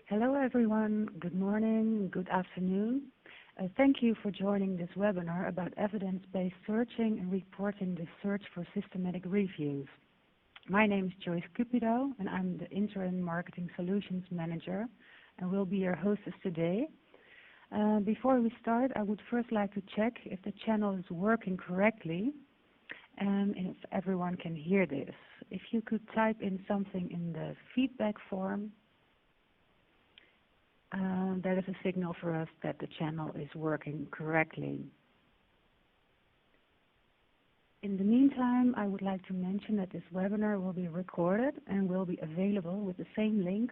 Hello everyone, good morning, good afternoon. Thank you for joining this webinar about evidence-based searching and reporting the search for systematic reviews. My name is Joyce Cupido and I'm the Interim Marketing Solutions Manager and will be your hostess today. Before we start, I would first like to check if the channel is working correctly and if everyone can hear this. If you could type in something in the feedback form, that is a signal for us that the channel is working correctly. In the meantime, I would like to mention that this webinar will be recorded and will be available with the same link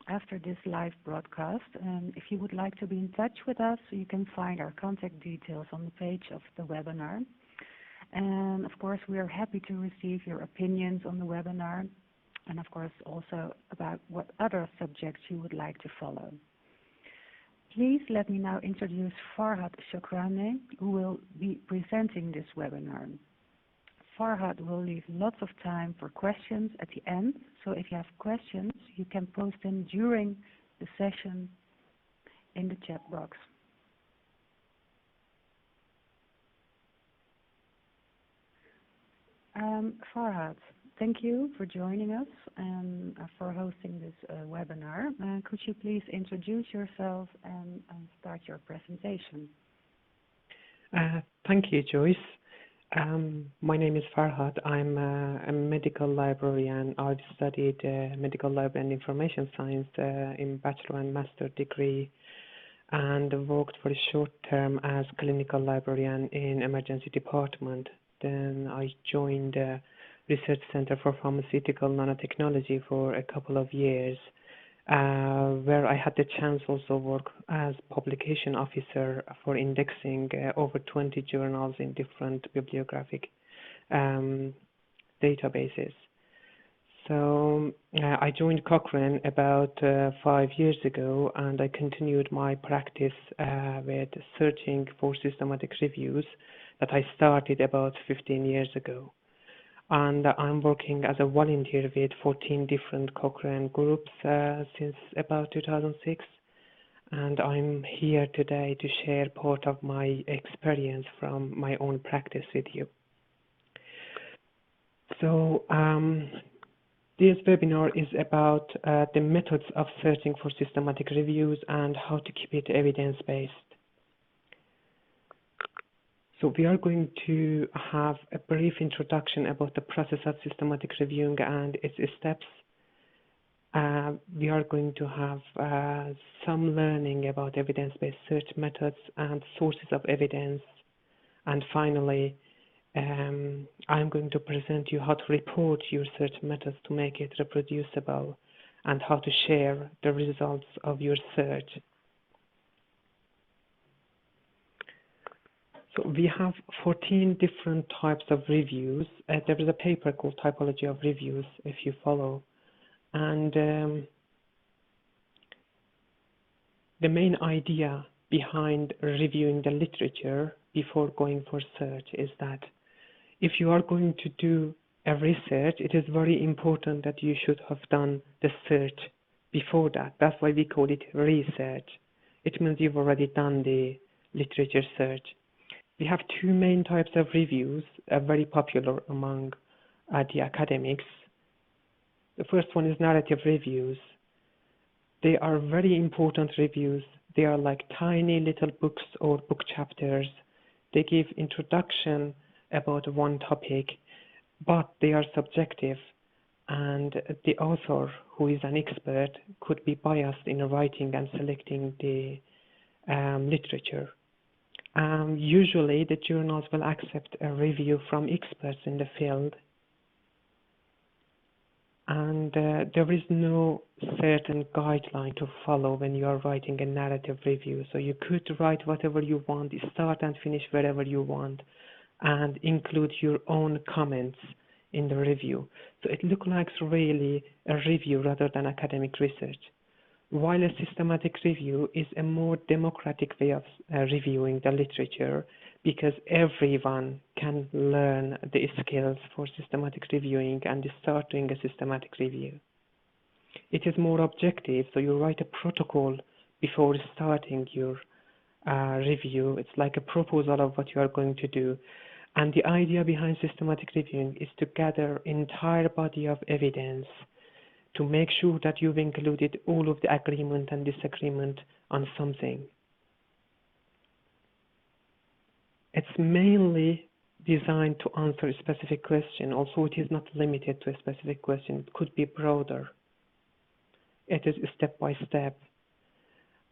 after this live broadcast. And if you would like to be in touch with us, you can find our contact details on the page of the webinar. And of course, we are happy to receive your opinions on the webinar and of course also about what other subjects you would like to follow. Please let me now introduce Farhad Shokrane, who will be presenting this webinar. Farhad will leave lots of time for questions at the end, so if you have questions, you can post them during the session in the chat box. Farhad, thank you for joining us and for hosting this webinar. Could you please introduce yourself and start your presentation? Thank you, Joyce. My name is Farhad. I'm a medical librarian. I've studied medical library and information science in bachelor and master degree and worked for a short term as clinical librarian in emergency department. Then I joined Research Center for Pharmaceutical Nanotechnology for a couple of years, where I had the chance also work as publication officer for indexing over 20 journals in different bibliographic databases. So I joined Cochrane about 5 years ago, and I continued my practice with searching for systematic reviews that I started about 15 years ago. And I'm working as a volunteer with 14 different Cochrane groups since about 2006. And I'm here today to share part of my experience from my own practice with you. So this webinar is about the methods of searching for systematic reviews and how to keep it evidence-based. So we are going to have a brief introduction about the process of systematic reviewing and its steps. We are going to have some learning about evidence-based search methods and sources of evidence. And finally, I'm going to present you how to report your search methods to make it reproducible and how to share the results of your search. So we have 14 different types of reviews. There is a paper called Typology of Reviews, if you follow. And the main idea behind reviewing the literature before going for search is that if you are going to do a research, it is very important that you should have done the search before that. That's why we call it research. It means you've already done the literature search. We have two main types of reviews, very popular among the academics. The first one is narrative reviews. They are very important reviews. They are like tiny little books or book chapters. They give introduction about one topic, but they are subjective, and the author, who is an expert, could be biased in writing and selecting the literature. Usually, the journals will accept a review from experts in the field, and there is no certain guideline to follow when you are writing a narrative review. So you could write whatever you want, start and finish wherever you want, and include your own comments in the review. So it looks like really a review rather than academic research. While a systematic review is a more democratic way of reviewing the literature, because everyone can learn the skills for systematic reviewing and start doing a systematic review. it is more objective. So you write a protocol before starting your review. It's like a proposal of what you are going to do. And the idea behind systematic reviewing is to gather entire body of evidence to make sure that you've included all of the agreement and disagreement on something. It's mainly designed to answer a specific question. Also, it is not limited to a specific question. It could be broader. It is step by step.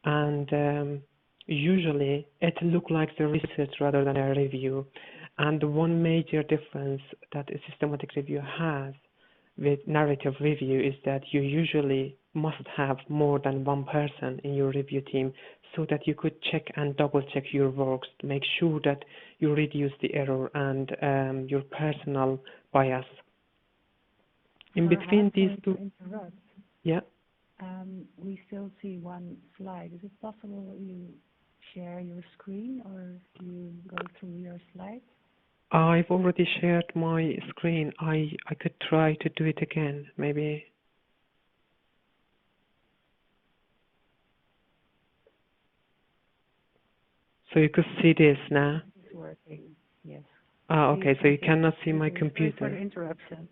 And usually, it looks like the research rather than a review. And the one major difference that a systematic review has with narrative review is that you usually must have more than one person in your review team so that you could check and double check your works to make sure that you reduce the error and your personal bias. In between these two, yeah. We still see one slide. Is it possible that you share your screen or you go through your slides? I've already shared my screen. I could try to do it again, maybe. So you could see this now? It's working, yes. Okay, so you cannot see my computer. Sorry for the interruption.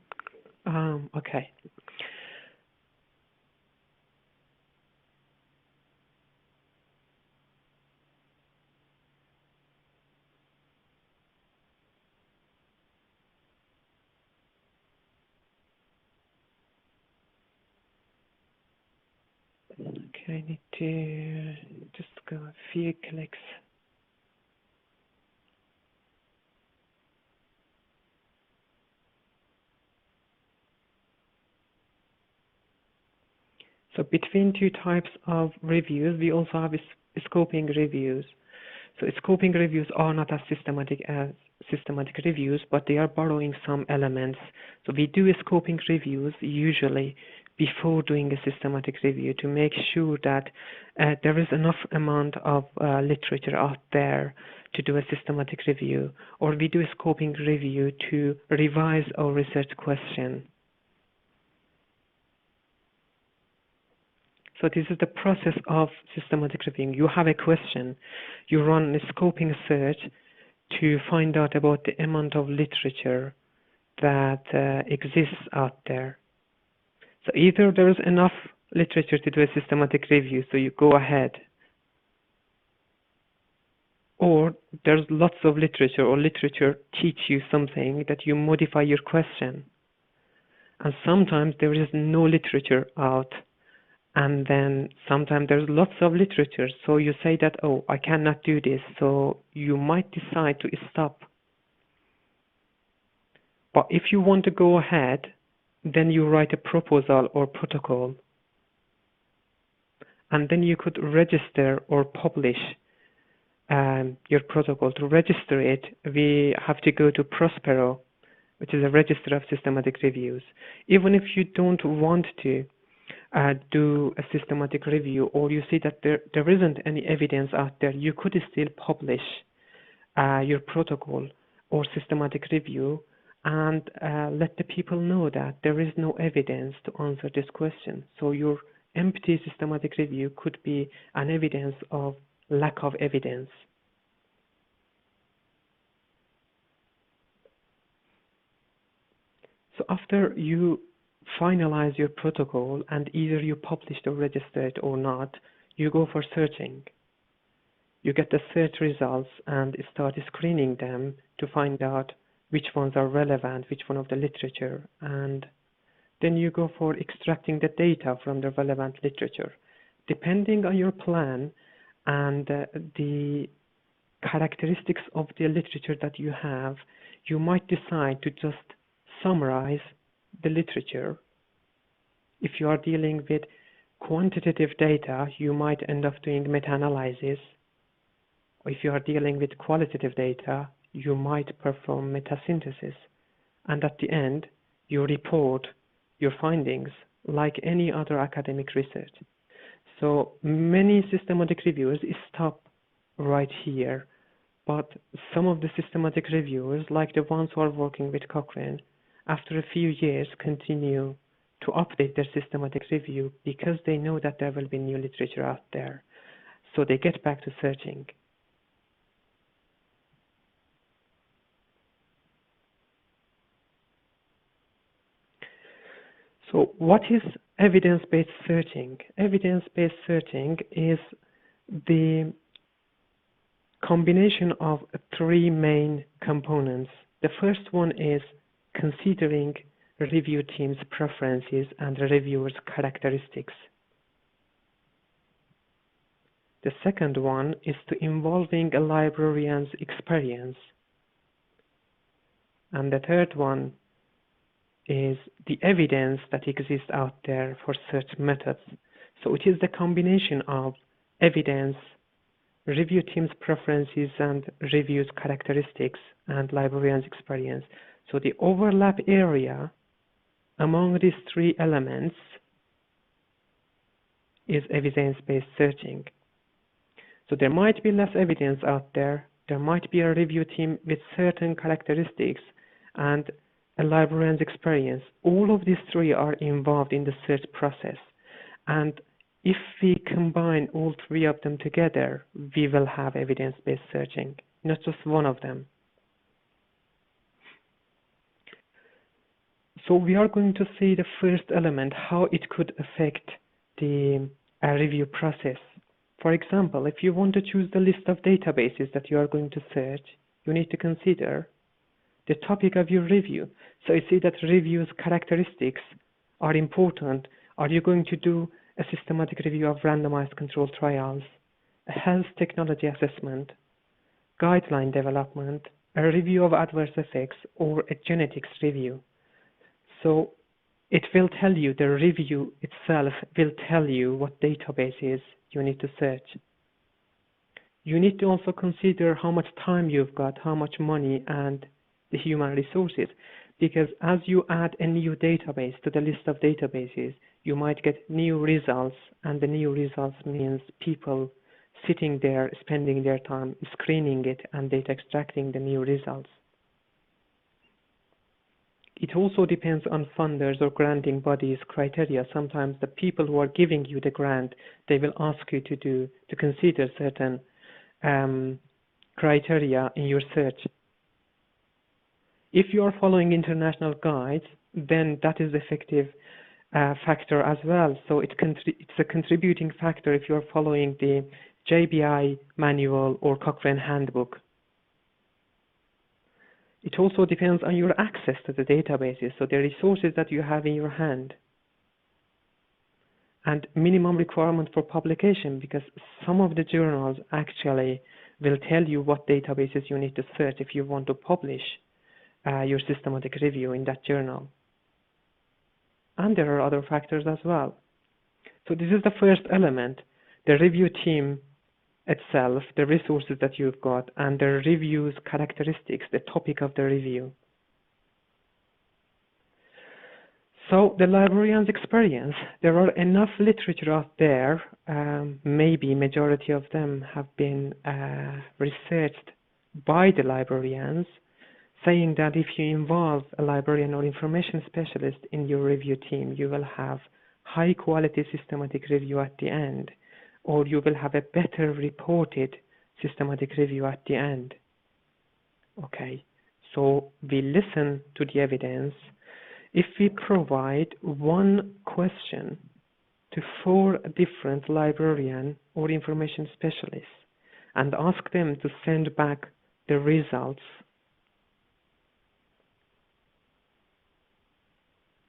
Okay. Okay, I need to just go a few clicks. So between two types of reviews, we also have scoping reviews. So scoping reviews are not as systematic reviews, but they are borrowing some elements. So we do scoping reviews usually before doing a systematic review to make sure that there is enough amount of literature out there to do a systematic review, or we do a scoping review to revise our research question. So this is the process of systematic reviewing. You have a question, you run a scoping search to find out about the amount of literature that exists out there. So either there is enough literature to do a systematic review, so you go ahead, or there's lots of literature, or literature teach you something that you modify your question. And sometimes there is no literature out, and then sometimes there's lots of literature, so you say that, oh, I cannot do this, so you might decide to stop. But if you want to go ahead, then you write a proposal or protocol, and then you could register or publish your protocol. To register it, we have to go to PROSPERO, which is a register of systematic reviews. Even if you don't want to do a systematic review, or you see that there isn't any evidence out there, you could still publish your protocol or systematic review and let the people know that there is no evidence to answer this question. So your empty systematic review could be an evidence of lack of evidence. So after you finalize your protocol and either you published or registered or not, you go for searching. You get the search results and start screening them to find out which ones are relevant, which one of the literature, and then you go for extracting the data from the relevant literature. Depending on your plan and the characteristics of the literature that you have, you might decide to just summarize the literature. If you are dealing with quantitative data, you might end up doing meta-analysis. If you are dealing with qualitative data, you might perform meta-synthesis. And at the end, you report your findings like any other academic research. So many systematic reviewers stop right here, but some of the systematic reviewers, like the ones who are working with Cochrane, after a few years continue to update their systematic review because they know that there will be new literature out there. So they get back to searching. So what is evidence-based searching? Evidence-based searching is the combination of three main components. The first one is considering review team's preferences and reviewers' characteristics. The second one is to involving a librarian's experience. And the third one is the evidence that exists out there for search methods. So it is the combination of evidence, review team's preferences and reviews characteristics, and librarian's experience. So the overlap area among these three elements is evidence-based searching. So there might be less evidence out there, there might be a review team with certain characteristics, and a librarian's experience. All of these three are involved in the search process. And if we combine all three of them together, we will have evidence-based searching, not just one of them. So we are going to see the first element, how it could affect the review process. For example, if you want to choose the list of databases that you are going to search, you need to consider the topic of your review. So you see that reviews characteristics are important. Are you going to do a systematic review of randomized controlled trials, a health technology assessment, guideline development, a review of adverse effects, or a genetics review? So it will tell you, the review itself will tell you what databases you need to search. You need to also consider how much time you've got, how much money, and the human resources, because as you add a new database to the list of databases, you might get new results, and the new results means people sitting there, spending their time screening it and data extracting the new results. It also depends on funders or granting bodies' criteria. Sometimes the people who are giving you the grant, they will ask you to consider certain criteria in your search. If you are following international guides, then that is effective factor as well. So it's a contributing factor if you are following the JBI manual or Cochrane handbook. It also depends on your access to the databases, so the resources that you have in your hand. And minimum requirement for publication, because some of the journals actually will tell you what databases you need to search if you want to publish your systematic review in that journal. And there are other factors as well. So this is the first element, the review team itself, the resources that you've got, and the review's characteristics, the topic of the review. So the librarian's experience, there are enough literature out there, maybe majority of them have been researched by the librarians, saying that if you involve a librarian or information specialist in your review team, you will have high quality systematic review at the end, or you will have a better reported systematic review at the end. Okay, so we listen to the evidence. If we provide one question to 4 different librarian or information specialists and ask them to send back the results,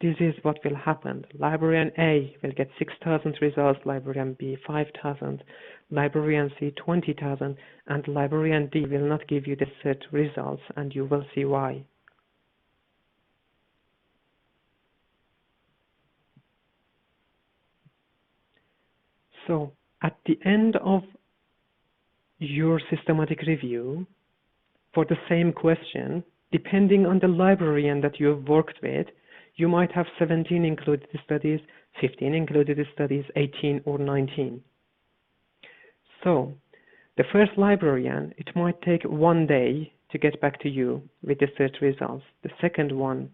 this is what will happen. Librarian A will get 6,000 results, Librarian B 5,000, Librarian C 20,000, and Librarian D will not give you the set results, and you will see why. So at the end of your systematic review, for the same question, depending on the librarian that you have worked with, you might have 17 included studies, 15 included studies, 18 or 19. So the first librarian, it might take 1 day to get back to you with the search results. The second one,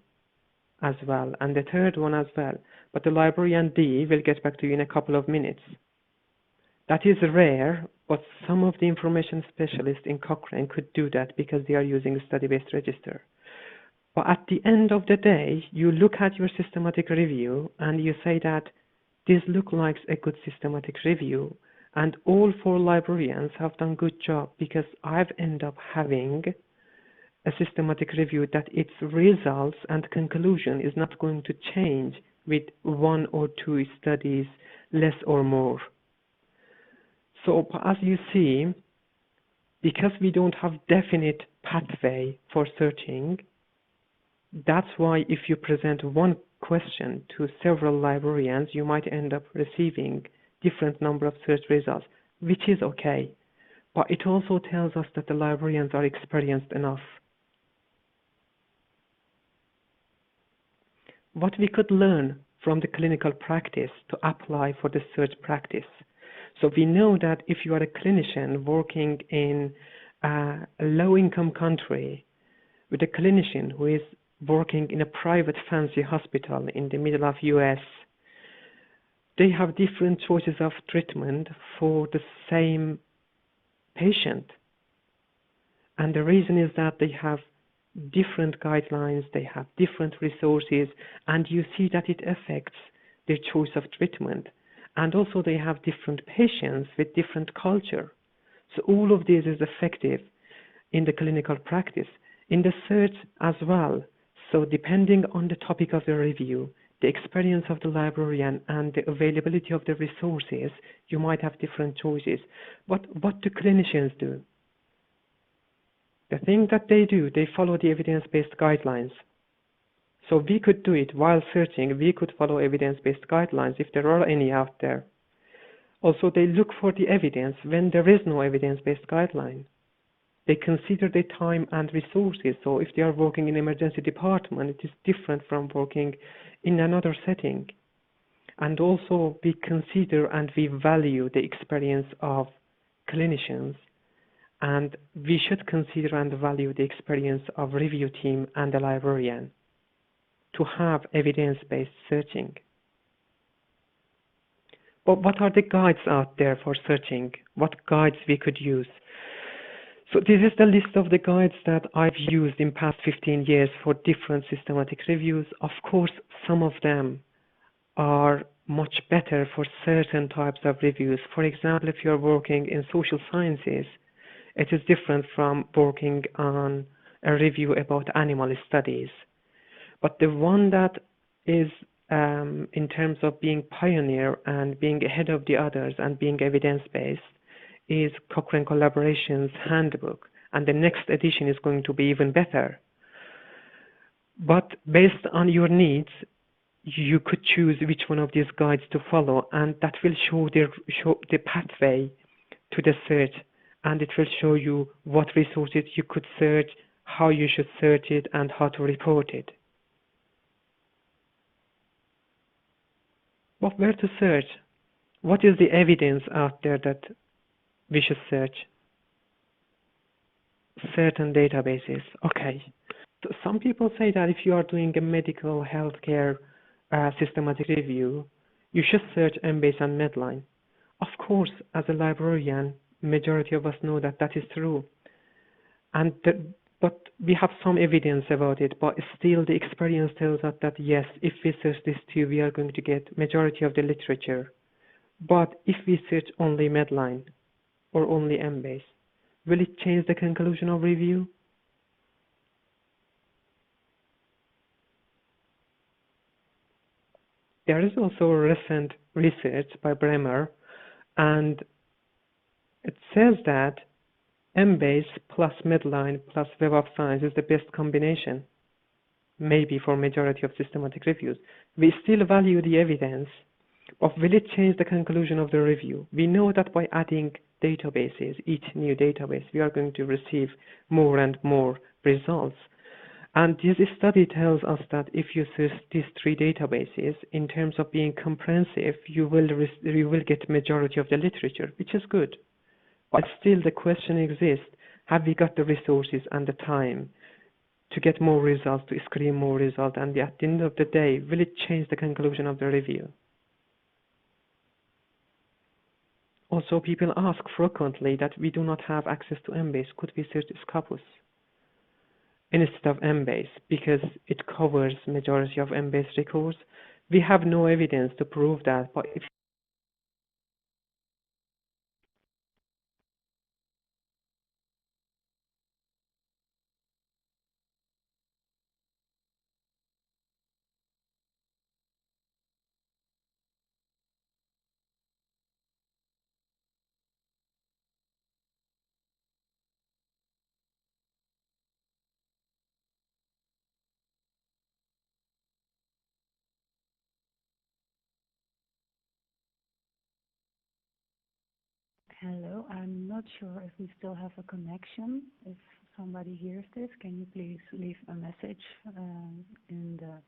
as well, and the third one as well. But the librarian D will get back to you in a couple of minutes. That is rare, but some of the information specialists in Cochrane could do that because they are using a study-based register. But at the end of the day, you look at your systematic review and you say that this looks like a good systematic review, and all 4 librarians have done good job because I've ended up having a systematic review that its results and conclusion is not going to change with 1 or 2 studies, less or more. So as you see, because we don't have definite pathway for searching, that's why if you present one question to several librarians, you might end up receiving different number of search results, which is okay. But it also tells us that the librarians are experienced enough. What we could learn from the clinical practice to apply for the search practice. So we know that if you are a clinician working in a low-income country with a clinician who is working in a private fancy hospital in the middle of US, they have different choices of treatment for the same patient. And the reason is that they have different guidelines, they have different resources, and you see that it affects their choice of treatment. And also they have different patients with different culture. So all of this is effective in the clinical practice. In the search as well, so depending on the topic of the review, the experience of the librarian and the availability of the resources, you might have different choices. But what do clinicians do? The thing that they do, they follow the evidence-based guidelines. So we could do it while searching, we could follow evidence-based guidelines if there are any out there. Also, they look for the evidence when there is no evidence-based guideline. They consider the time and resources. So if they are working in emergency department, it is different from working in another setting. And also we consider and we value the experience of clinicians, and we should consider and value the experience of review team and the librarian to have evidence-based searching. But what are the guides out there for searching? What guides we could use? So this is the list of the guides that I've used in past 15 years for different systematic reviews. Of course, some of them are much better for certain types of reviews. For example, if you're working in social sciences, it is different from working on a review about animal studies. But the one that is in terms of being pioneer and being ahead of the others and being evidence-based is Cochrane Collaboration's handbook, and the next edition is going to be even better. But based on your needs, you could choose which one of these guides to follow, and that will show the pathway to the search, and it will show you what resources you could search, how you should search it, and how to report it. But where to search? What is the evidence out there that we should search? Certain databases. Okay. So some people say that if you are doing a medical healthcare systematic review, you should search Embase and MEDLINE. Of course, as a librarian, majority of us know that that is true. But we have some evidence about it, but still the experience tells us that yes, if we search these two, we are going to get majority of the literature. But if we search only MEDLINE or only Embase, will it change the conclusion of review? There is also a recent research by PubReMiner, and it says that Embase plus MEDLINE plus Web of Science is the best combination, maybe for majority of systematic reviews. We still value the evidence, but will it change the conclusion of the review? We know that by adding databases, each new database, we are going to receive more and more results. And this study tells us that if you search these 3 databases, in terms of being comprehensive, you will get majority of the literature, which is good. But still the question exists, have we got the resources and the time to get more results, to screen more results, and at the end of the day, will it change the conclusion of the review? Also, people ask frequently that we do not have access to Embase. Could we search Scopus instead of Embase because it covers majority of Embase records? We have no evidence to prove that, but if Hello, I'm not sure if we still have a connection. If somebody hears this, can you please leave a message in the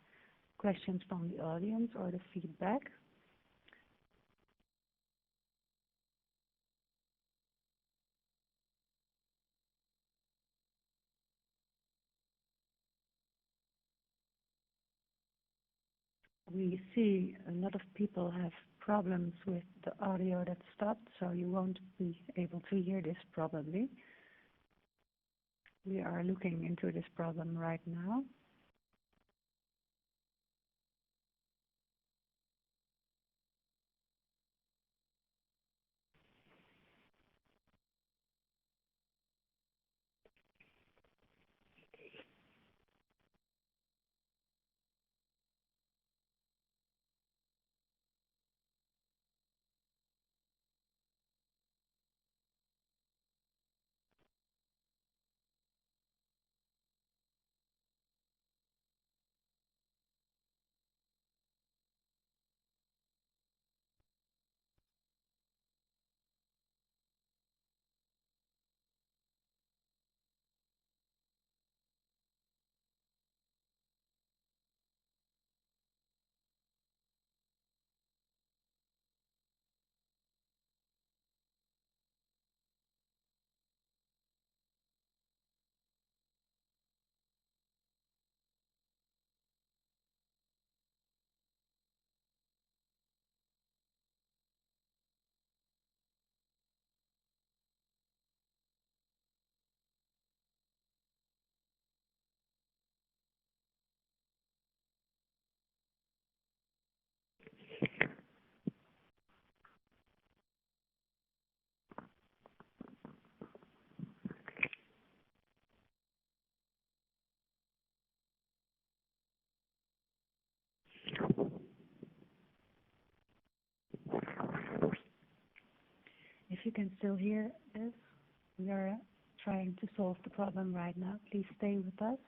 questions from the audience or the feedback? We see a lot of people have problems with the audio that stopped, so you won't be able to hear this probably. We are looking into this problem right now. If you can still hear this, we are trying to solve the problem right now. Please stay with us.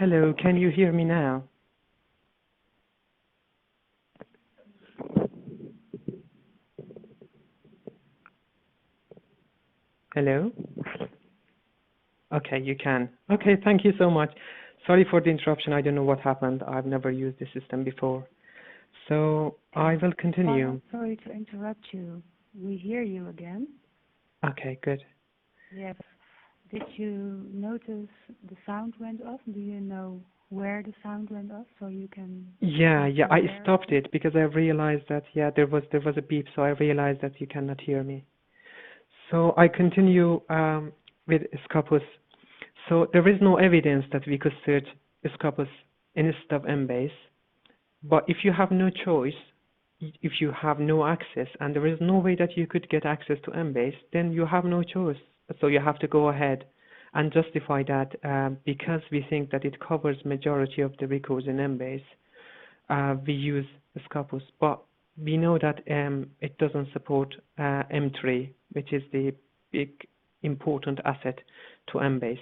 hello, can you hear me now? Hello? Okay, you can. Okay, thank you so much. Sorry for the interruption. I don't know what happened. I've never used the system before. So I will continue. Sorry to interrupt you. We hear you again. Okay, good. Yes. Did you notice the sound went off? Do you know where the sound went off so you can... Yeah, I stopped it because I realized that, there was a beep, so I realized that you cannot hear me. So I continue with Scopus. So there is no evidence that we could search Scopus instead of Embase, but if you have no choice, if you have no access and there is no way that you could get access to Embase, then you have no choice. So you have to go ahead and justify that because we think that it covers majority of the records in Embase, we use Scopus. But we know that it doesn't support Emtree, which is the big important asset to Embase.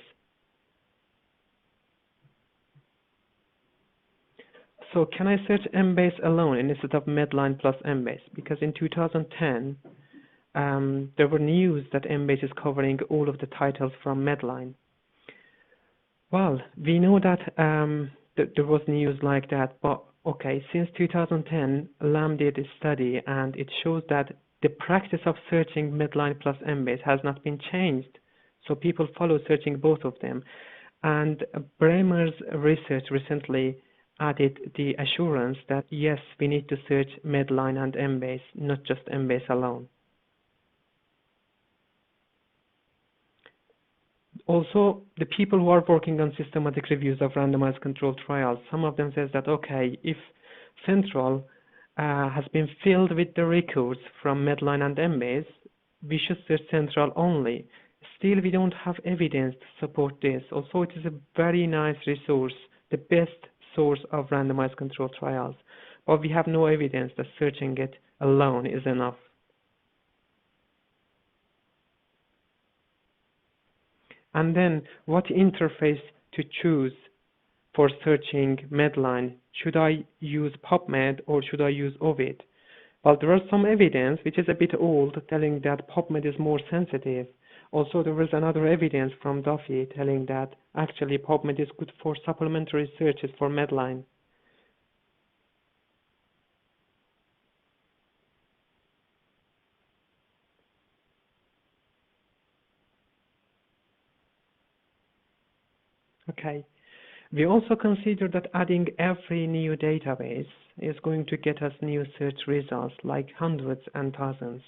So can I search Embase alone instead of Medline plus Embase? Because in 2010, there were news that Embase is covering all of the titles from Medline. Well, we know that there was news like that, but okay, since 2010, LAM did a study, and it shows that the practice of searching Medline plus Embase has not been changed. So people follow searching both of them. And BRAIMER's research recently added the assurance that yes, we need to search Medline and Embase, not just Embase alone. Also, the people who are working on systematic reviews of randomized controlled trials, some of them says that, okay, if Central has been filled with the records from Medline and Embase, we should search Central only. Still, we don't have evidence to support this. Also, it is a very nice resource, the best source of randomized controlled trials, but we have no evidence that searching it alone is enough. And then, what interface to choose for searching Medline? Should I use PubMed or should I use Ovid? Well, there is some evidence, which is a bit old, telling that PubMed is more sensitive. Also, there is another evidence from Duffy telling that actually PubMed is good for supplementary searches for Medline. Okay. We also consider that adding every new database is going to get us new search results, like hundreds and thousands.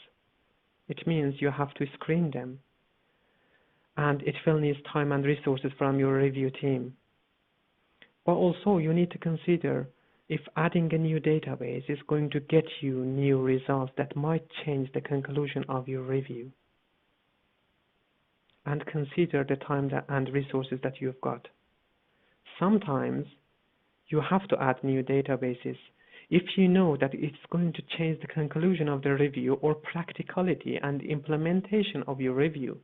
It means you have to screen them, and it will need time and resources from your review team. But also you need to consider if adding a new database is going to get you new results that might change the conclusion of your review. And consider the time and resources that you've got. Sometimes you have to add new databases if you know that it's going to change the conclusion of the review or practicality and implementation of your review.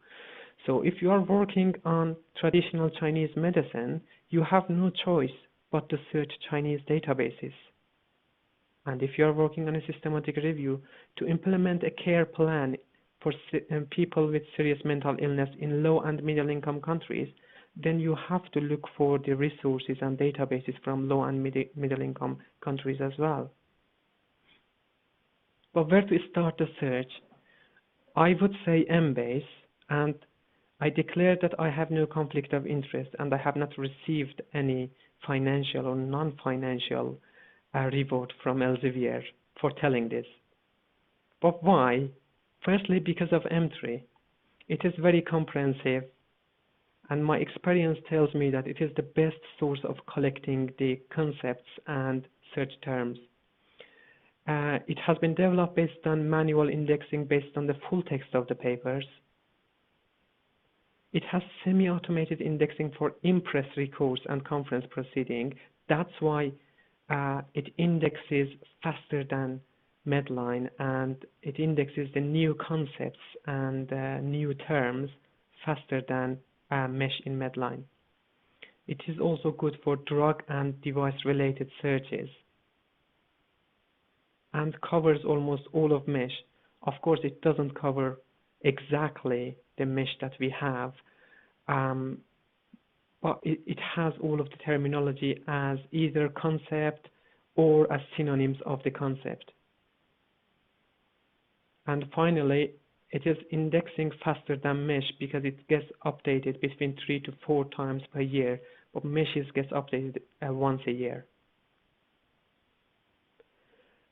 So if you are working on traditional Chinese medicine, you have no choice but to search Chinese databases. And if you are working on a systematic review to implement a care plan for people with serious mental illness in low and middle income countries, then you have to look for the resources and databases from low and middle income countries as well. But where to start the search? I would say Embase, and I declare that I have no conflict of interest and I have not received any financial or non-financial reward from Elsevier for telling this. But why? Firstly, because of Emtree. It is very comprehensive, and my experience tells me that it is the best source of collecting the concepts and search terms. It has been developed based on manual indexing based on the full text of the papers. It has semi-automated indexing for in-press records and conference proceeding. That's why it indexes faster than Medline, and it indexes the new concepts and new terms faster than Mesh in Medline. It is also good for drug and device-related searches and covers almost all of Mesh. Of course, it doesn't cover exactly the Mesh that we have, but it has all of the terminology as either concept or as synonyms of the concept. And finally, it is indexing faster than Mesh because it gets updated between 3 to 4 times per year, but Meshes gets updated once a year.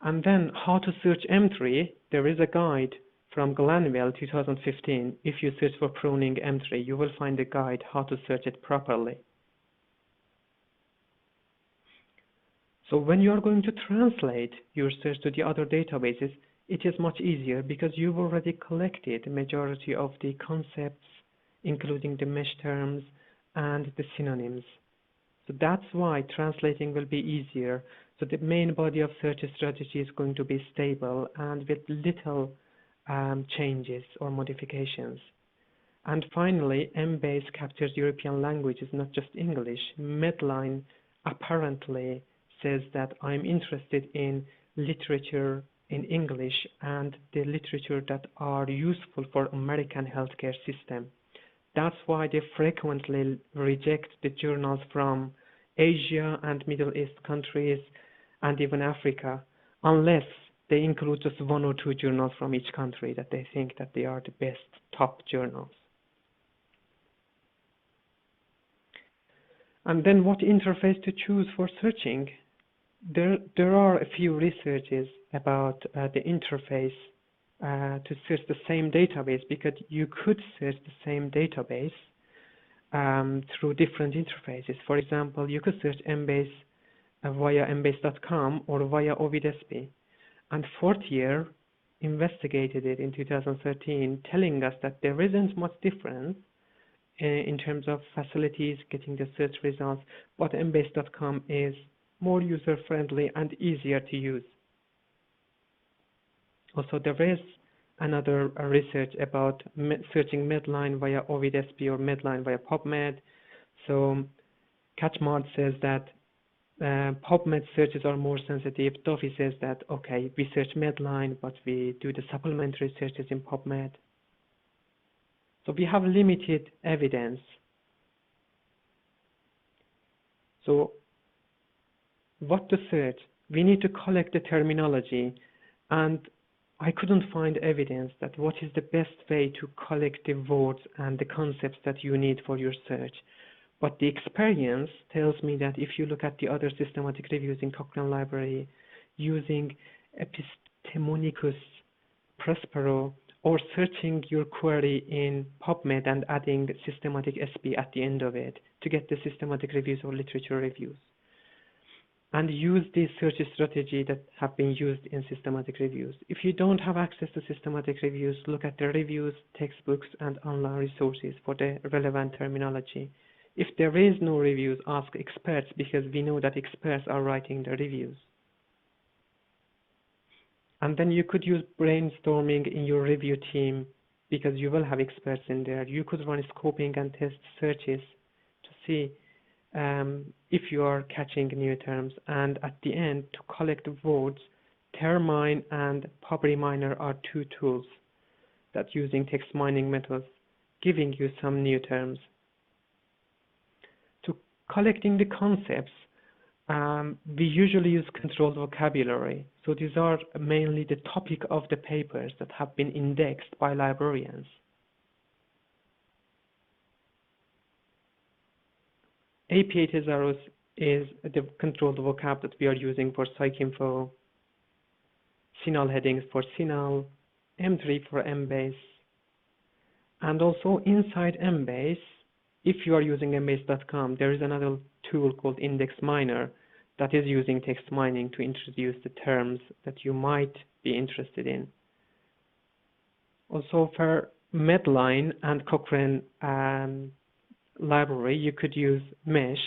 And then how to search Emtree. There is a guide from Glanville 2015. If you search for Pruning Emtree, you will find a guide how to search it properly. So when you are going to translate your search to the other databases, it is much easier because you've already collected the majority of the concepts, including the mesh terms and the synonyms. So that's why translating will be easier. So the main body of search strategy is going to be stable and with little changes or modifications. And finally, Embase captures European languages, not just English. Medline apparently says that I'm interested in literature in English and the literature that are useful for American healthcare system. That's why they frequently reject the journals from Asia and Middle East countries and even Africa, unless they include just one or two journals from each country that they think that they are the best top journals. And then what interface to choose for searching? There are a few researches about the interface to search the same database, because you could search the same database through different interfaces. For example, you could search Embase via embase.com or via Ovid SP. And Fortier investigated it in 2013, telling us that there isn't much difference in terms of facilities getting the search results, but embase.com is more user-friendly and easier to use. Also, there is another research about searching Medline via Ovid SP or Medline via PubMed. So Catchmart says that PubMed searches are more sensitive. Duffy says that, okay, we search Medline, but we do the supplementary searches in PubMed. So we have limited evidence. So what to search? We need to collect the terminology, and I couldn't find evidence that what is the best way to collect the words and the concepts that you need for your search. But the experience tells me that if you look at the other systematic reviews in Cochrane Library, using Epistemonikos, PROSPERO, or searching your query in PubMed and adding systematic SP at the end of it to get the systematic reviews or literature reviews. And use this search strategy that have been used in systematic reviews. If you don't have access to systematic reviews, look at the reviews, textbooks, and online resources for the relevant terminology. If there is no reviews, ask experts, because we know that experts are writing the reviews. And then you could use brainstorming in your review team, because you will have experts in there. You could run scoping and test searches to see if you are catching new terms. And at the end, to collect words, TerMine and PubReMiner are two tools that using text mining methods, giving you some new terms. To collecting the concepts, we usually use controlled vocabulary. So these are mainly the topic of the papers that have been indexed by librarians. APA Thesaurus is the controlled vocab that we are using for PsycInfo, CINAHL headings for CINAHL, Emtree for Embase, and also inside Embase, if you are using embase.com, there is another tool called Index Miner that is using text mining to introduce the terms that you might be interested in. Also for Medline and Cochrane Library, you could use Mesh,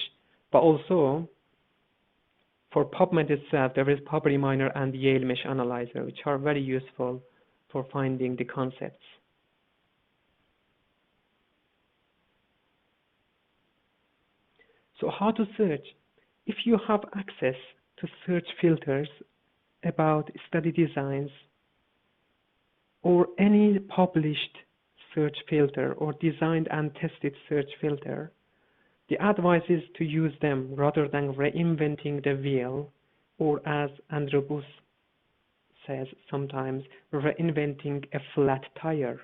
but also for PubMed itself, there is PubReMiner and Yale Mesh Analyzer, which are very useful for finding the concepts. So how to search? If you have access to search filters about study designs or any published search filter or designed and tested search filter, the advice is to use them rather than reinventing the wheel, or as Andrew Booth says sometimes, reinventing a flat tire.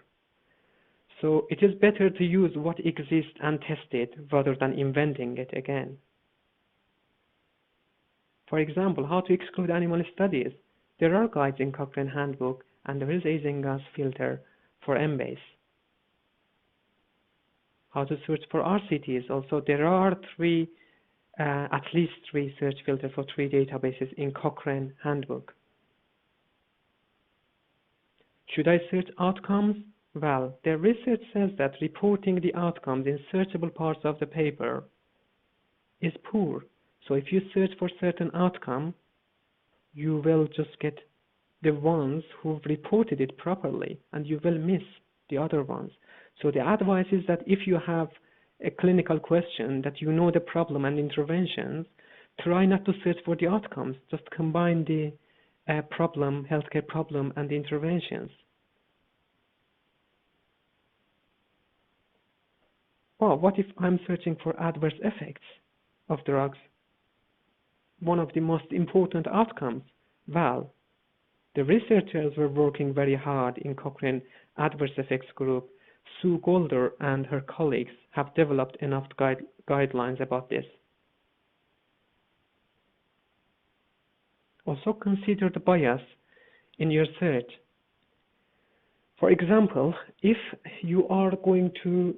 So it is better to use what exists and test it rather than inventing it again. For example, how to exclude animal studies. There are guides in Cochrane Handbook, and there is a Zengas filter for Embase. How to search for RCTs. Also, there are at least three search filters for 3 databases in Cochrane Handbook. Should I search outcomes? Well, the research says that reporting the outcomes in searchable parts of the paper is poor. So if you search for certain outcome, you will just get the ones who've reported it properly, and you will miss the other ones. So the advice is that if you have a clinical question that you know the problem and interventions, try not to search for the outcomes. Just combine the problem, healthcare problem, and the interventions. Well, what if I'm searching for adverse effects of drugs? One of the most important outcomes. Well, the researchers were working very hard in Cochrane Adverse Effects Group. Sue Golder and her colleagues have developed enough guidelines about this. Also consider the bias in your search. For example, if you are going to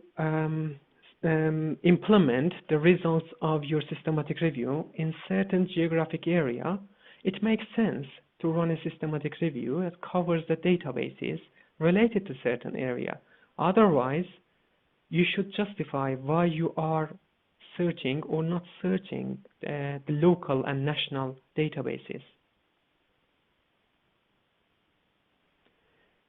implement the results of your systematic review in certain geographic area, it makes sense to run a systematic review that covers the databases related to certain area. Otherwise, you should justify why you are searching or not searching the local and national databases.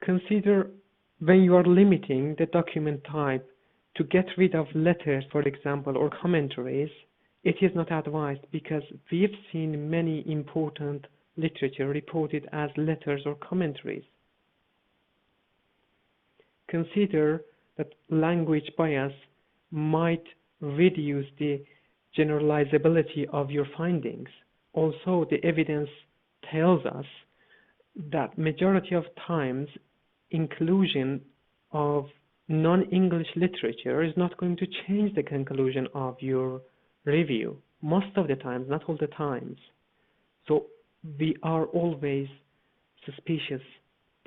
Consider when you are limiting the document type to get rid of letters, for example, or commentaries, it is not advised because we've seen many important literature reported as letters or commentaries. Consider that language bias might reduce the generalizability of your findings. Also, the evidence tells us that majority of times inclusion of non-English literature is not going to change the conclusion of your review. Most of the times, not all the times. So we are always suspicious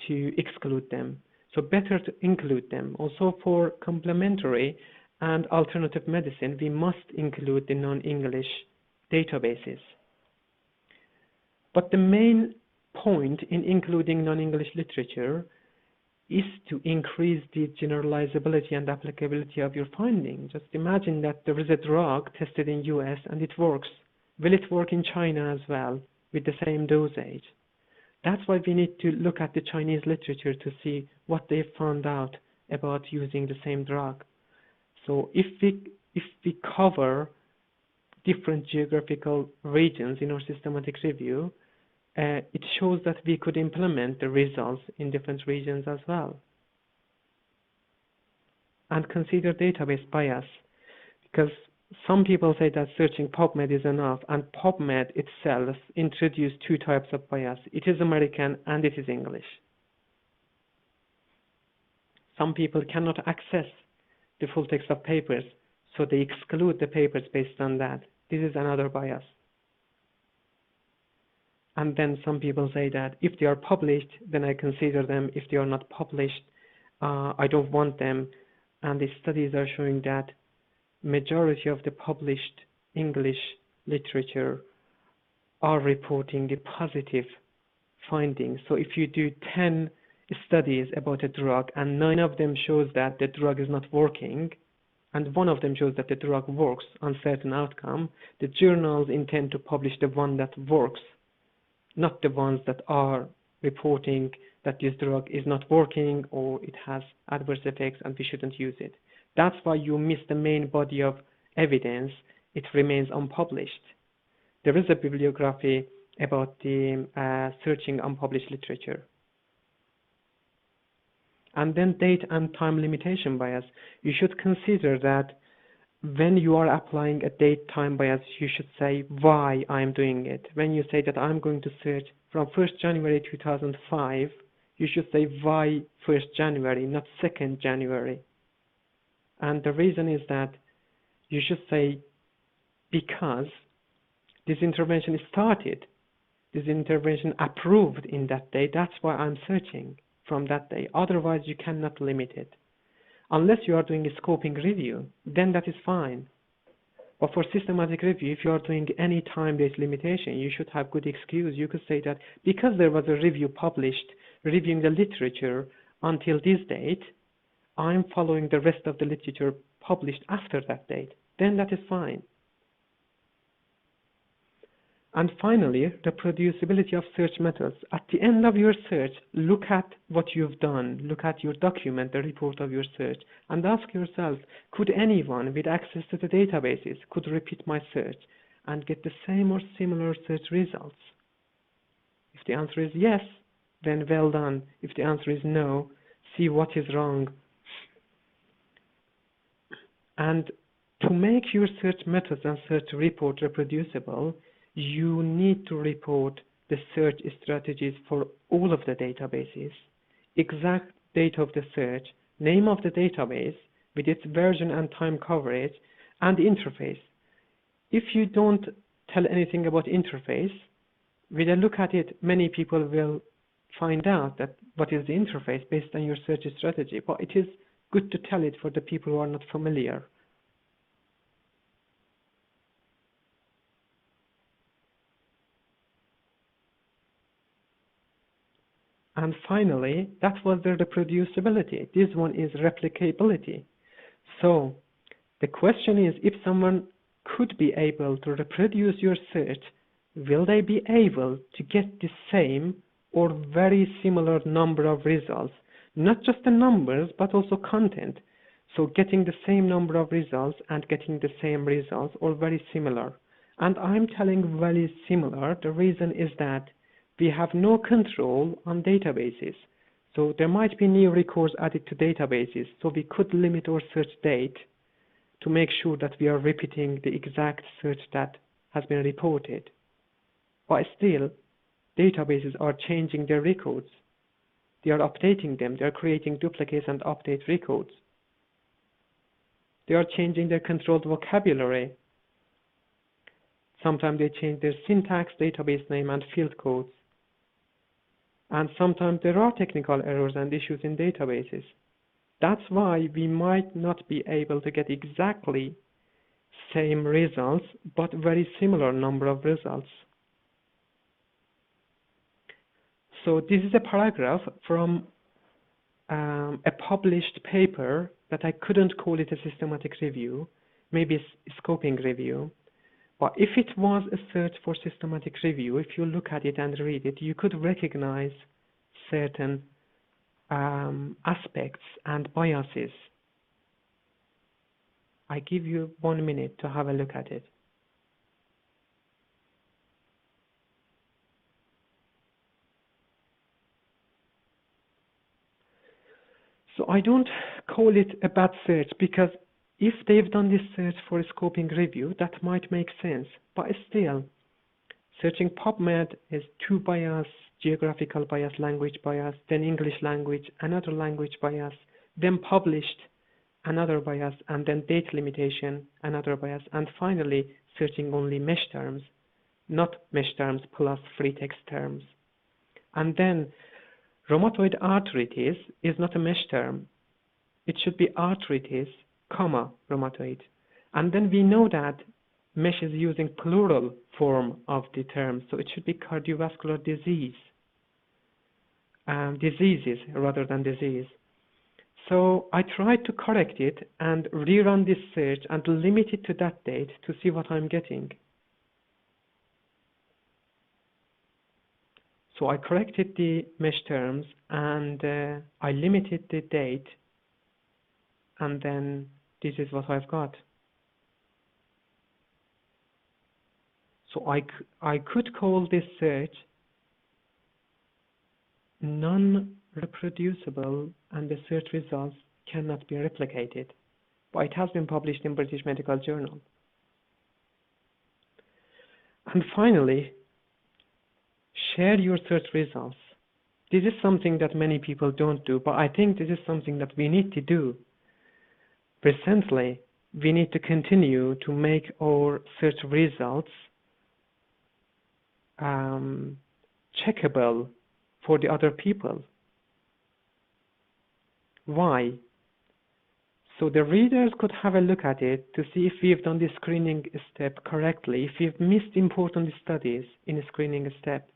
to exclude them. So better to include them. Also for complementary and alternative medicine, we must include the non-English databases. But the main point in including non-English literature is to increase the generalizability and applicability of your finding. Just imagine that there is a drug tested in US and it works. Will it work in China as well with the same dosage? That's why we need to look at the Chinese literature to see what they found out about using the same drug. So if we cover different geographical regions in our systematic review, it shows that we could implement the results in different regions as well. And consider database bias, because some people say that searching PubMed is enough, and PubMed itself introduced two types of bias. It is American and it is English. Some people cannot access the full text of papers, so they exclude the papers based on that. This is another bias. And then some people say that if they are published, then I consider them. If they are not published, I don't want them. And the studies are showing that majority of the published English literature are reporting the positive findings. So if you do 10 studies about a drug and 9 of them shows that the drug is not working, and 1 of them shows that the drug works on certain outcome, the journals intend to publish the one that works, not the ones that are reporting that this drug is not working or it has adverse effects and we shouldn't use it. That's why you miss the main body of evidence. It remains unpublished. There is a bibliography about the searching unpublished literature. And then date and time limitation bias. You should consider that when you are applying a date-time bias, you should say why I'm doing it. When you say that I'm going to search from 1st January 2005, you should say why 1st January, not 2nd January. And the reason is that you should say because this intervention started, this intervention approved in that day, that's why I'm searching from that day. Otherwise, you cannot limit it. Unless you are doing a scoping review, then that is fine. But for systematic review, if you are doing any time-based limitation, you should have good excuse. You could say that because there was a review published reviewing the literature until this date, I'm following the rest of the literature published after that date. Then that is fine. And finally, reproducibility of search methods. At the end of your search, look at what you've done. Look at your document, the report of your search, and ask yourself, could anyone with access to the databases could repeat my search and get the same or similar search results? If the answer is yes, then well done. If the answer is no, see what is wrong. And to make your search methods and search report reproducible, you need to report the search strategies for all of the databases, exact date of the search, name of the database with its version and time coverage, and interface. If you don't tell anything about interface, with a look at it, many people will find out that what is the interface based on your search strategy, but it is good to tell it for the people who are not familiar. And finally, that was the reproducibility. This one is replicability. So the question is, if someone could be able to reproduce your search, will they be able to get the same or very similar number of results? Not just the numbers, but also content. So getting the same number of results and getting the same results or very similar. And I'm telling very similar. The reason is that we have no control on databases. So there might be new records added to databases. So we could limit our search date to make sure that we are repeating the exact search that has been reported. But still, databases are changing their records. They are updating them. They are creating duplicates and update records. They are changing their controlled vocabulary. Sometimes they change their syntax, database name, and field codes. And sometimes there are technical errors and issues in databases. That's why we might not be able to get exactly same results, but very similar number of results. So this is a paragraph from a published paper that I couldn't call it a systematic review, maybe a scoping review. But if it was a search for systematic review, if you look at it and read it, you could recognize certain aspects and biases. I give you 1 minute to have a look at it. So I don't call it a bad search because if they've done this search for a scoping review, that might make sense. But still, searching PubMed is 2 bias, geographical bias, language bias, then English language, another language bias, then published, another bias, and then date limitation, another bias, and finally searching only mesh terms, not mesh terms plus free text terms. And then rheumatoid arthritis is not a mesh term. It should be arthritis, comma, rheumatoid. And then we know that mesh is using plural form of the term, so it should be cardiovascular disease, diseases rather than disease. So I tried to correct it and rerun this search and limit it to that date to see what I'm getting. So I corrected the mesh terms and I limited the date, and then this is what I've got. So I could call this search non-reproducible and the search results cannot be replicated, but it has been published in British Medical Journal. And finally, share your search results. This is something that many people don't do, but I think this is something that we need to do. Recently, we need to continue to make our search results checkable for the other people. Why? So the readers could have a look at it to see if we've done the screening step correctly, if we've missed important studies in a screening step.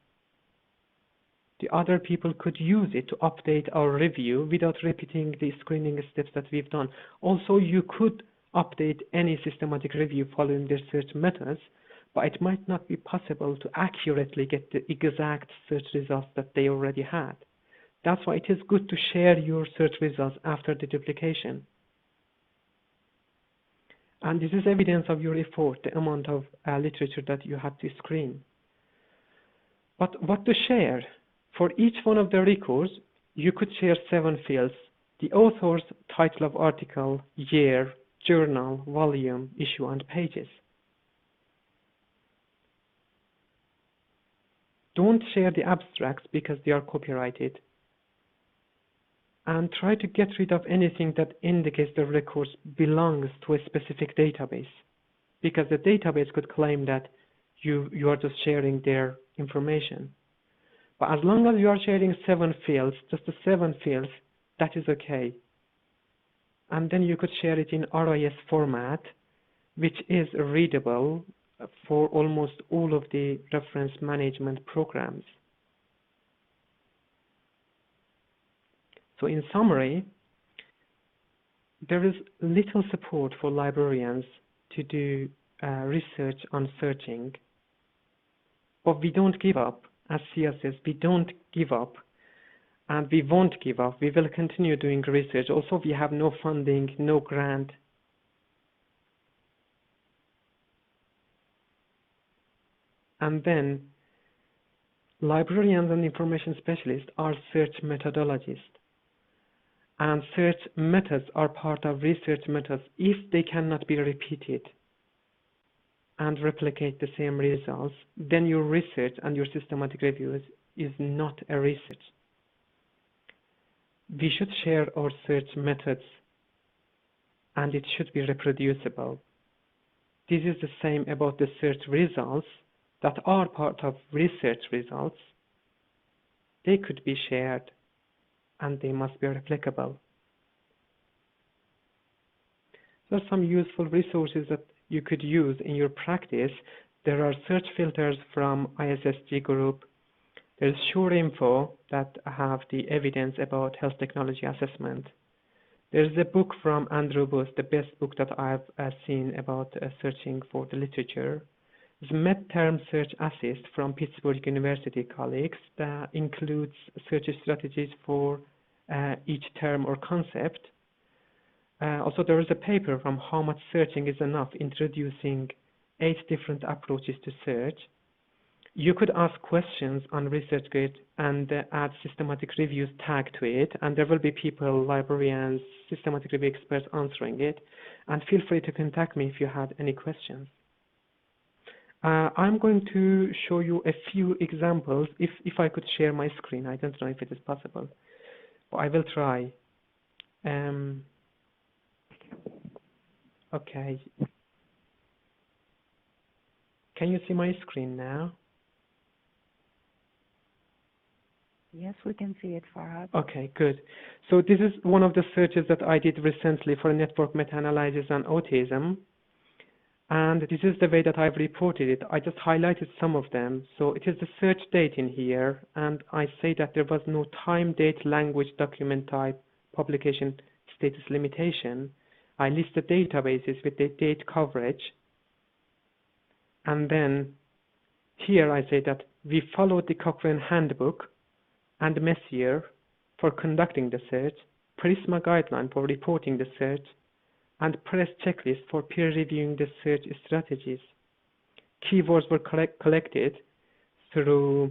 The other people could use it to update our review without repeating the screening steps that we've done. Also, you could update any systematic review following their search methods, but it might not be possible to accurately get the exact search results that they already had. That's why it is good to share your search results after the duplication. And this is evidence of your effort, the amount of literature that you had to screen. But what to share? For each one of the records, you could share 7 fields: the author's title of article, year, journal, volume, issue, and pages. Don't share the abstracts because they are copyrighted. And try to get rid of anything that indicates the records belongs to a specific database, because the database could claim that you are just sharing their information. But as long as you are sharing 7 fields, just the 7 fields, that is okay. And then you could share it in RIS format, which is readable for almost all of the reference management programs. So in summary, there is little support for librarians to do research on searching, but we don't give up. As CSS, we don't give up, and we won't give up. We will continue doing research. Also, we have no funding, no grant. And then, librarians and information specialists are search methodologists. And search methods are part of research methods if they cannot be repeated and replicate the same results, then your research and your systematic reviews is not a research. We should share our search methods, and it should be reproducible. This is the same about the search results that are part of research results. They could be shared, and they must be replicable. There are some useful resources that you could use in your practice. There are search filters from ISSG group. There's SureInfo that have the evidence about health technology assessment. There's a book from Andrew Booth, the best book that I've seen about searching for the literature. There's MedTerm Search Assist from Pittsburgh University colleagues that includes search strategies for each term or concept. Also, there is a paper from How Much Searching is Enough, introducing 8 different approaches to search. You could ask questions on ResearchGate and add systematic reviews tag to it, and there will be people, librarians, systematic review experts answering it. And feel free to contact me if you had any questions. I'm going to show you a few examples if I could share my screen. I don't know if it is possible, but I will try. Okay. Can you see my screen now? Yes, we can see it, Farhad. Okay, good. So this is one of the searches that I did recently for network meta-analysis on autism. And this is the way that I've reported it. I just highlighted some of them. So it is the search date in here, and I say that there was no time, date, language, document type, publication status limitation. I list the databases with the date coverage. And then here I say that we followed the Cochrane handbook and Messier for conducting the search, PRISMA guideline for reporting the search, and PRESS checklist for peer reviewing the search strategies. Keywords were collected through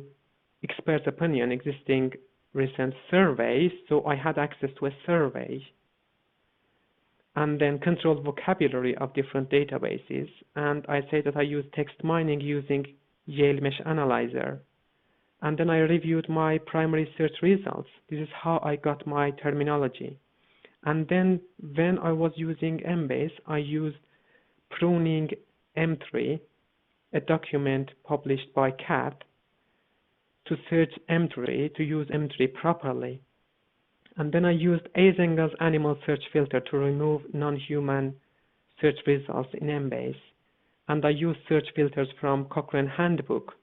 experts' opinion, existing recent surveys, so I had access to a survey. And then controlled vocabulary of different databases, and I say that I use text mining using Yale Mesh Analyzer. And then I reviewed my primary search results. This is how I got my terminology. And then when I was using Embase, I used Pruning Emtree, a document published by CAT, to search Emtree, to use Emtree properly. And then I used Eisenger's animal search filter to remove non-human search results in Embase. And I used search filters from Cochrane handbook.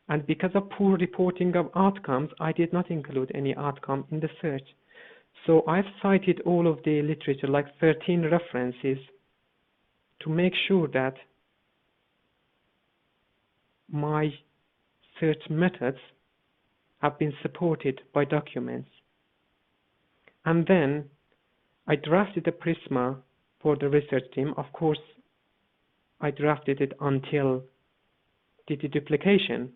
And because of poor reporting of outcomes, I did not include any outcome in the search. So I've cited all of the literature, like 13 references, to make sure that my search methods have been supported by documents. And then I drafted a PRISMA for the research team. Of course, I drafted it until the de-duplication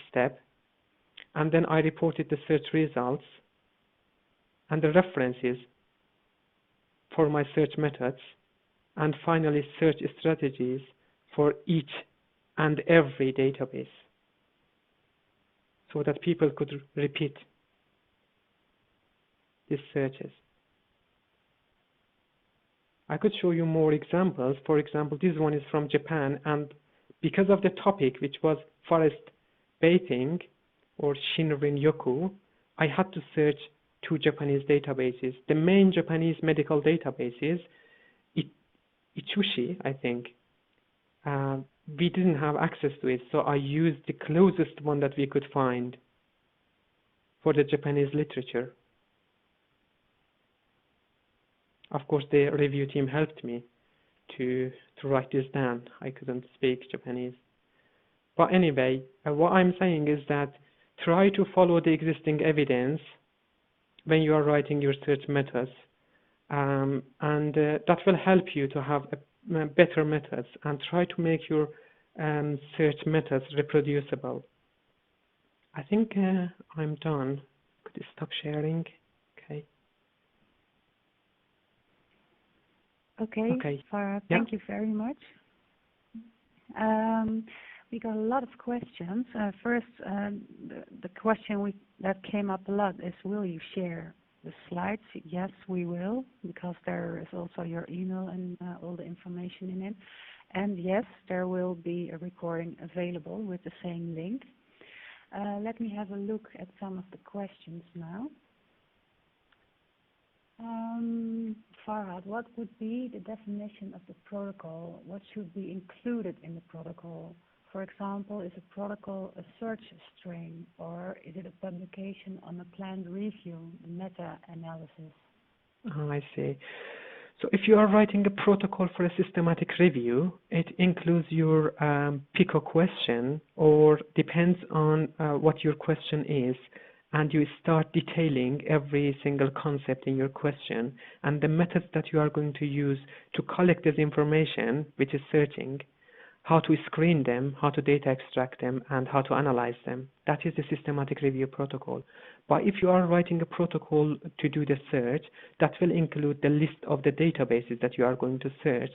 step, and then I reported the search results and the references for my search methods, and finally search strategies for each and every database so that people could repeat these searches. I could show you more examples. For example, this one is from Japan, and because of the topic, which was forest bathing or Shinrin-yoku, I had to search 2 Japanese databases. The main Japanese medical databases, Ichushi, I think, we didn't have access to it, so I used the closest one that we could find for the Japanese literature. Of course, the review team helped me to write this down. I couldn't speak Japanese. But anyway, what I'm saying is that try to follow the existing evidence when you are writing your search methods, and that will help you to have better methods, and try to make your search methods reproducible. I think I'm done. Could you stop sharing? Okay. Okay. Farah, thank you very much. We got a lot of questions. First, the question that came up a lot is, will you share the slides? Yes, we will, because there is also your email and all the information in it. And yes, there will be a recording available with the same link. Let me have a look at some of the questions now. Farhad, what would be the definition of the protocol? What should be included in the protocol? For example, is a protocol a search string, or is it a publication on a planned review, meta-analysis? Oh, I see. So if you are writing a protocol for a systematic review, it includes your PICO question, or depends on what your question is, and you start detailing every single concept in your question and the methods that you are going to use to collect this information, which is searching, how to screen them, how to data extract them, and how to analyze them. That is the systematic review protocol. But if you are writing a protocol to do the search, that will include the list of the databases that you are going to search,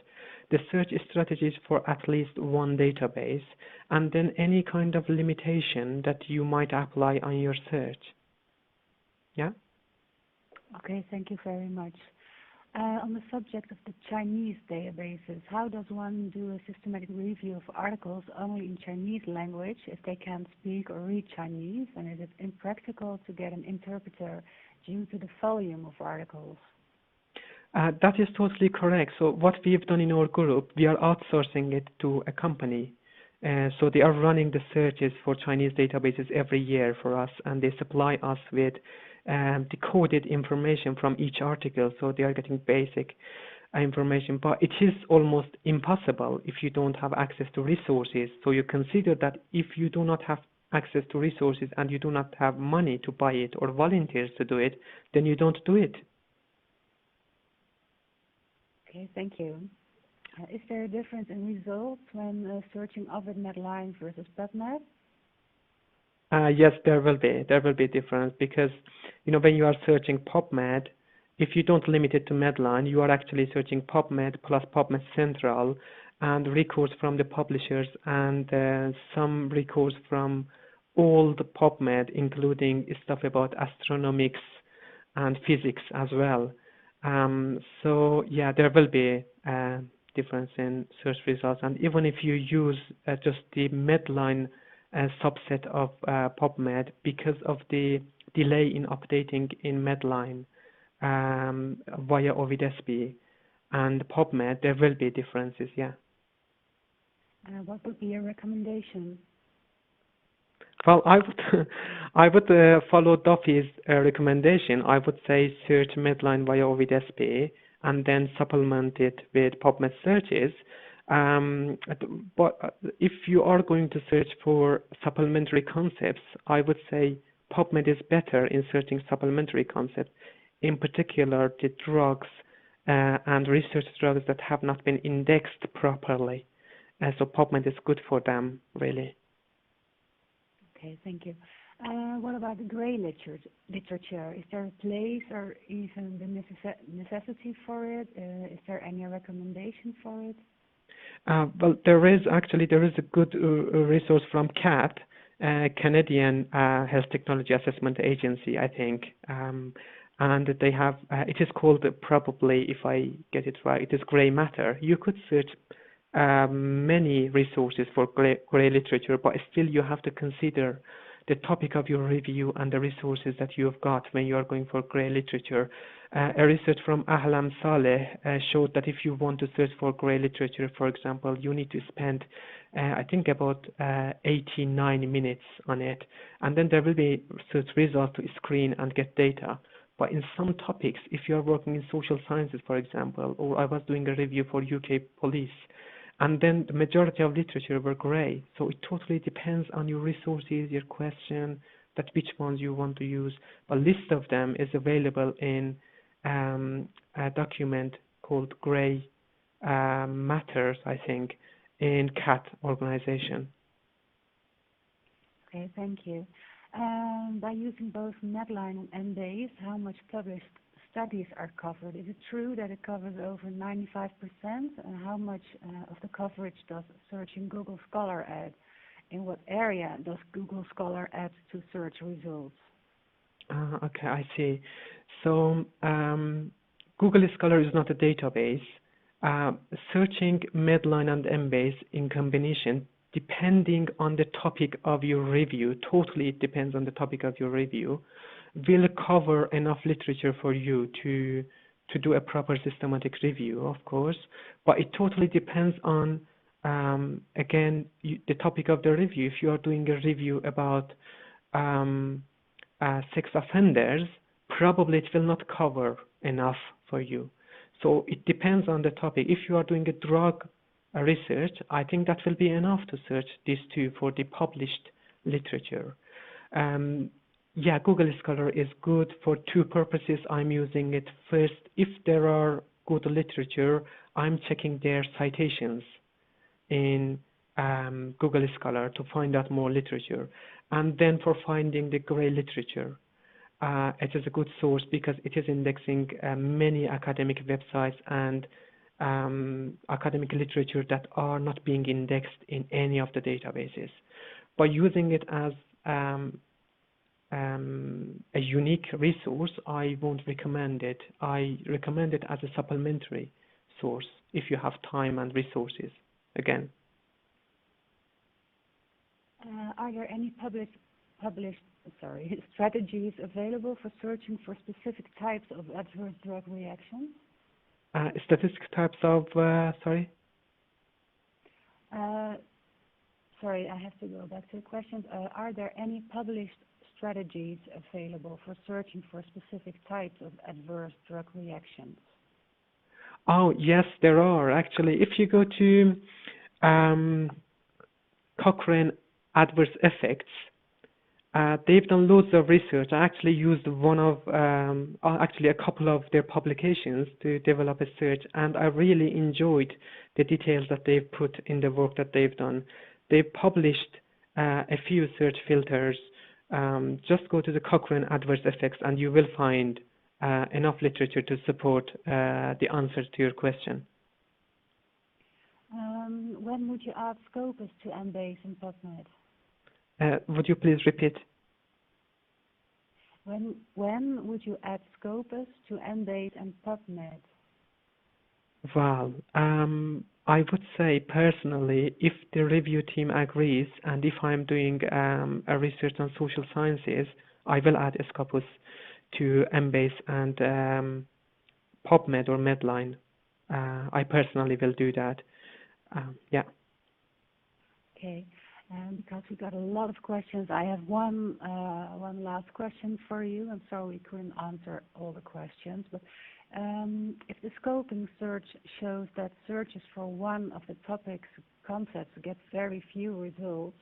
the search strategies for at least one database, and then any kind of limitation that you might apply on your search. Yeah? Okay, thank you very much. On the subject of the Chinese databases, how does one do a systematic review of articles only in Chinese language if they can't speak or read Chinese? And is it impractical to get an interpreter due to the volume of articles? That is totally correct. So what we've done in our group, we are outsourcing it to a company. So they are running the searches for Chinese databases every year for us, and they supply us with decoded information from each article, so they are getting basic information, but it is almost impossible if you don't have access to resources. So you consider that if you do not have access to resources and you do not have money to buy it or volunteers to do it, then you don't do it. Okay, thank you. Is there a difference in results when searching Ovid MEDLINE versus PubMed? Yes, there will be. There will be a difference because, you know, when you are searching PubMed, if you don't limit it to MEDLINE, you are actually searching PubMed plus PubMed Central and records from the publishers and some records from all the PubMed, including stuff about astronomics and physics as well. So yeah, there will be a difference in search results. And even if you use just the MEDLINE subset of PubMed, because of the delay in updating in MEDLINE via Ovid SP and PubMed, there will be differences, yeah. What would be your recommendation? Well, I would follow Duffy's recommendation. I would say search MEDLINE via Ovid SP and then supplement it with PubMed searches. But if you are going to search for supplementary concepts, I would say PubMed is better in searching supplementary concepts, in particular the drugs and research drugs that have not been indexed properly. So PubMed is good for them, really. Okay, thank you. What about the grey literature? Is there a place or even the necessity for it? Is there any recommendation for it? Well, there is a good resource from CAT, Canadian Health Technology Assessment Agency, I think, and they have. It is called, probably, if I get it right, it is grey matter. You could search many resources for grey literature, but still you have to consider the topic of your review and the resources that you have got when you are going for grey literature. A research from Ahlam Saleh showed that if you want to search for grey literature, for example, you need to spend, I think, about 89 minutes on it, and then there will be search results to screen and get data. But in some topics, if you are working in social sciences, for example, or I was doing a review for UK police, and then the majority of literature were grey. So it totally depends on your resources, your question, that which ones you want to use. A list of them is available in a document called Grey Matters, I think, in CAT organization. Okay, thank you. By using both MEDLINE and Embase, how much published studies are covered? Is it true that it covers over 95%? And how much of the coverage does searching Google Scholar add? In what area does Google Scholar add to search results? Okay, I see. So Google Scholar is not a database. Searching MEDLINE and Embase in combination, depending on the topic of your review, totally it depends on the topic of your review, will cover enough literature for you to do a proper systematic review, of course, but it totally depends on, again, the topic of the review. If you are doing a review about sex offenders, probably it will not cover enough for you. So it depends on the topic. If you are doing a drug research, I think that will be enough to search these two for the published literature. Yeah, Google Scholar is good for two purposes. I'm using it. First, if there are good literature, I'm checking their citations in Google Scholar to find out more literature. And then for finding the grey literature, it is a good source because it is indexing many academic websites and academic literature that are not being indexed in any of the databases. By using it as a unique resource, I won't recommend it. I recommend it as a supplementary source if you have time and resources, again. Are there any published strategies available for searching for specific types of adverse drug reactions? Statistic types of, sorry? Sorry, I have to go back to the question. Are there any published strategies available for searching for specific types of adverse drug reactions? Oh, yes, there are. Actually, if you go to Cochrane Adverse Effects, they've done loads of research. I actually used a couple of their publications to develop a search, and I really enjoyed the details that they've put in the work that they've done. They've published a few search filters. Just go to the Cochrane Adverse Effects and you will find enough literature to support the answer to your question. When would you add Scopus to Embase and PubMed? Would you please repeat? When would you add Scopus to Embase and PubMed? Well, I would say personally, if the review team agrees and if I'm doing a research on social sciences, I will add Scopus to Embase and PubMed or MEDLINE. I personally will do that. Yeah. Okay. Because we got a lot of questions, I have one last question for you. I'm sorry we couldn't answer all the questions, but If the scoping search shows that searches for one of the topic's concepts get very few results,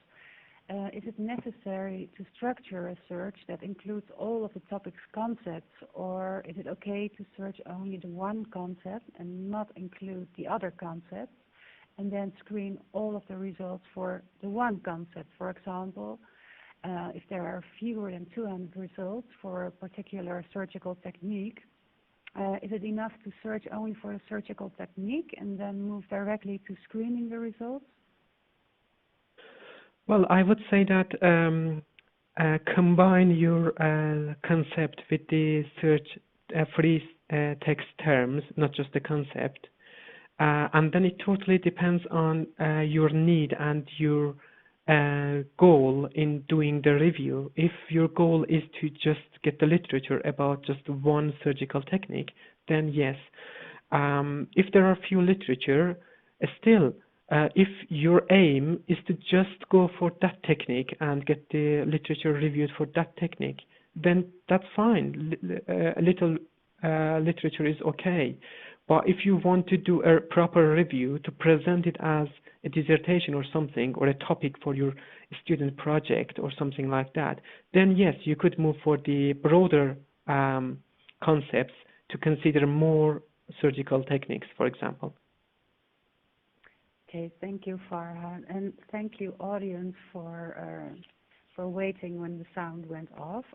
is it necessary to structure a search that includes all of the topic's concepts, or is it okay to search only the one concept and not include the other concepts, and then screen all of the results for the one concept? For example, if there are fewer than 200 results for a particular surgical technique, is it enough to search only for a surgical technique and then move directly to screening the results? Well, I would say that combine your concept with the search free text terms, not just the concept. And then it totally depends on your need and your goal in doing the review. If your goal is to just get the literature about just one surgical technique, then yes. If there are few literature, still, if your aim is to just go for that technique and get the literature reviewed for that technique, then that's fine. A little literature is okay. But if you want to do a proper review to present it as a dissertation or something, or a topic for your student project or something like that, then yes, you could move for the broader concepts to consider more surgical techniques, for example. Okay, thank you, Farhad, and thank you, audience, for waiting when the sound went off.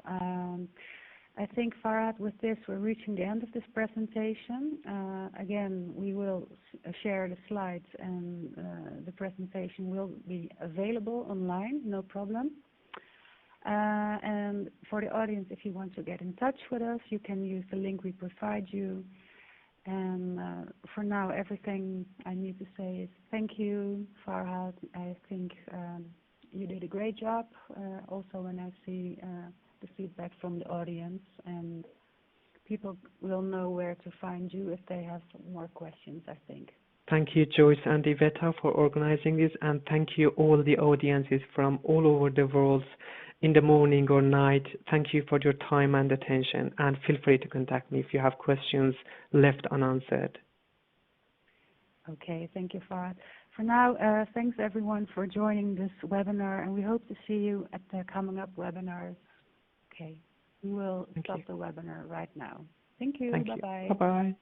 I think, Farhad, with this, we're reaching the end of this presentation. Again, we will share the slides, and the presentation will be available online, no problem. And for the audience, if you want to get in touch with us, you can use the link we provide you. And for now, everything I need to say is thank you, Farhad. I think you did a great job. Also, when I see the feedback from the audience, and people will know where to find you if they have more questions, I think. Thank you, Joyce and Iveta, for organizing this, and thank you all the audiences from all over the world in the morning or night. Thank you for your time and attention, and feel free to contact me if you have questions left unanswered. Okay, thank you, Farhad. For now, thanks everyone for joining this webinar, and we hope to see you at the coming up webinars. Okay, we will stop the webinar right now. Thank you. Bye-bye. Bye-bye.